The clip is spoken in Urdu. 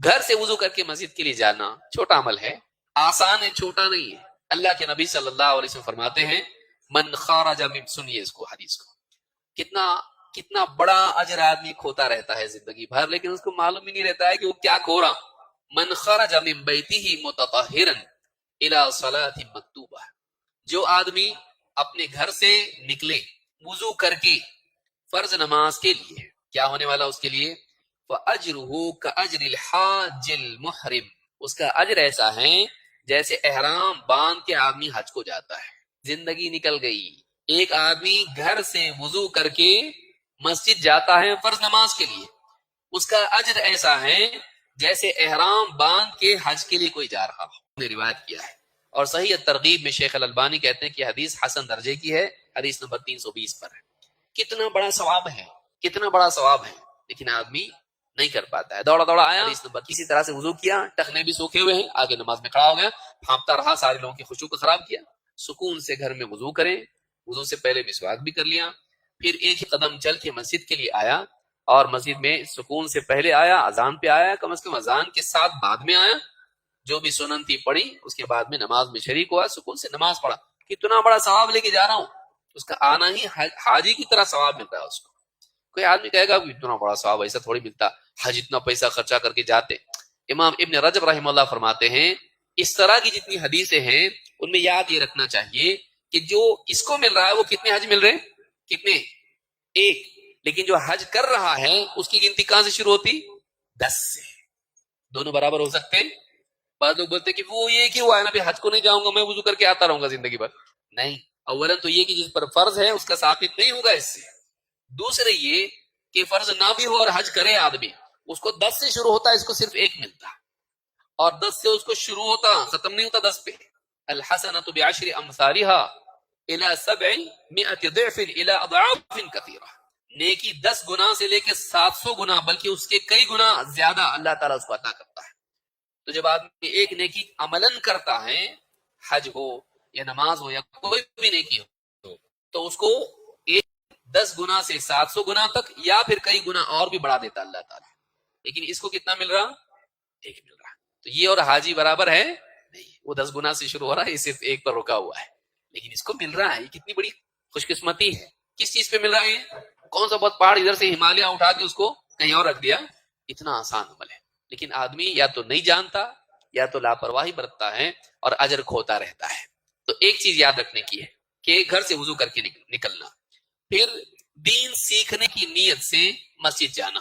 گھر سے وضو کر کے مسجد کے لیے جانا چھوٹا عمل ہے، آسان ہے، چھوٹا نہیں ہے۔ اللہ کے نبی صلی اللہ علیہ وسلم فرماتے ہیں من خرج من، سنیے اس کو، حدیث کو، کتنا کتنا بڑا اجر آدمی کھوتا رہتا ہے زندگی بھر، لیکن اس کو معلوم ہی نہیں رہتا ہے کہ وہ کیا کھو رہا۔ من خرج من بیتہ متطہرا الی صلاۃ مکتوبہ، جو آدمی اپنے گھر سے نکلے وضو کر کے فرض نماز کے لیے، کیا ہونے والا اس کے لیے؟ فَأَجْرُهُ كَأَجْرِ الْحَاجِّ الْمُحْرِمِ، اس کا اجر ایسا ہے جیسے احرام باندھ کے آدمی حج کو جاتا ہے۔ زندگی نکل گئی، ایک آدمی گھر سے وضو کر کے مسجد جاتا ہے فرض نماز کے لیے، اس کا اجر ایسا ہے جیسے احرام باندھ کے حج کے لیے کوئی جا رہا ہو، نے روایت کیا ہے۔ اور صحیح الترغیب میں شیخ الالبانی کہتے ہیں کہ حدیث حسن درجے کی ہے، حدیث نمبر 320 پر ہے۔ کتنا بڑا ثواب ہے، کتنا بڑا ثواب ہے، لیکن آدمی نہیں کر پاتا ہے۔ دوڑا دوڑا آیا، حدیث نمبر کسی طرح سے وضو کیا، ٹخنے بھی سوکھے ہوئے ہیں، آگے نماز میں کھڑا ہو گیا، پھانپتا رہا، سارے لوگوں کی خشوع کو خراب کیا۔ سکون سے گھر میں وضو کریں، وضو سے پہلے مسواک بھی کر لیا، پھر ایک ہی قدم چل کے مسجد کے لیے آیا، اور مسجد میں سکون سے پہلے آیا، اذان پہ آیا، کم از کم اذان کے ساتھ بعد میں آیا، جو بھی سنن تھی پڑھی، اس کے بعد میں نماز میں شریک ہوا، سکون سے نماز پڑھا۔ کتنا بڑا ثواب لے کے جا رہا ہوں، اس کا آنا ہی حاجی کی طرح ثواب ملتا ہے اس کو۔ کوئی آدمی کہے گا کہ اتنا بڑا ثواب ایسا تھوڑی ملتا، حج اتنا پیسہ خرچہ کر کے جاتے۔ امام ابن رجب رحمہ اللہ فرماتے ہیں اس طرح کی جتنی حدیثیں ہیں ان میں یاد یہ رکھنا چاہیے کہ جو اس کو مل رہا ہے وہ کتنے حج مل رہے ہیں؟ کتنے؟ ایک۔ لیکن جو حج کر رہا ہے اس کی گنتی کہاں سے شروع ہوتی؟ 10 سے۔ دونوں برابر ہو سکتے ہیں؟ بعض لوگ بولتے کہ وہ یہ کیوں ہے نا، حج کو نہیں جاؤں گا، میں وضو کر کے آتا رہوں گا زندگی بھر۔ نہیں، اولا تو یہ کہ جس پر فرض ہے اس کا ثابت نہیں ہوگا اس سے۔ دوسرے یہ کہ فرض نہ بھی ہو اور حج کرے آدمی، اس کو 10 سے شروع ہوتا ہے، اس کو صرف 1 ملتا، اور 10 سے اس کو شروع ہوتا، ختم نہیں ہوتا 10 پہ۔ الحسنۃ بعشر امثالها الى 700 ضعف الى اضعاف كثيرة، نیکی 10 گنا سے لے کے 700 گنا، بلکہ اس کے کئی گنا زیادہ اللہ تعالیٰ اس کو عطا کرتا ہے۔ تو جب آدمی ایک نیکی عملاً کرتا ہے، حج ہو یا نماز ہو یا کوئی بھی نیکی ہو، تو اس کو 10 گنا سے 700 گنا تک یا پھر کئی گنا اور بھی بڑھا دیتا اللہ تعالیٰ۔ لیکن اس کو کتنا مل رہا؟ 1 مل رہا۔ تو یہ اور حاجی برابر ہے نہیں، وہ 10 گنا سے شروع ہو رہا ہے، یہ صرف 1 پر رکا ہوا ہے، لیکن اس کو مل رہا ہے۔ یہ کتنی بڑی خوش قسمتی ہے۔ کس چیز پہ مل رہا ہے؟ کون سا بہت پہاڑ ادھر سے ہمالیہ اٹھا کے اس کو کہیں اور رکھ دیا، اتنا آسان عمل ہے۔ لیکن آدمی یا تو نہیں جانتا یا تو لاپرواہی برتتا ہے اور اجر کھوتا رہتا ہے۔ تو ایک چیز یاد رکھنے کی ہے کہ گھر سے وضو کر کے نکلنا، پھر دین سیکھنے کی نیت سے مسجد جانا۔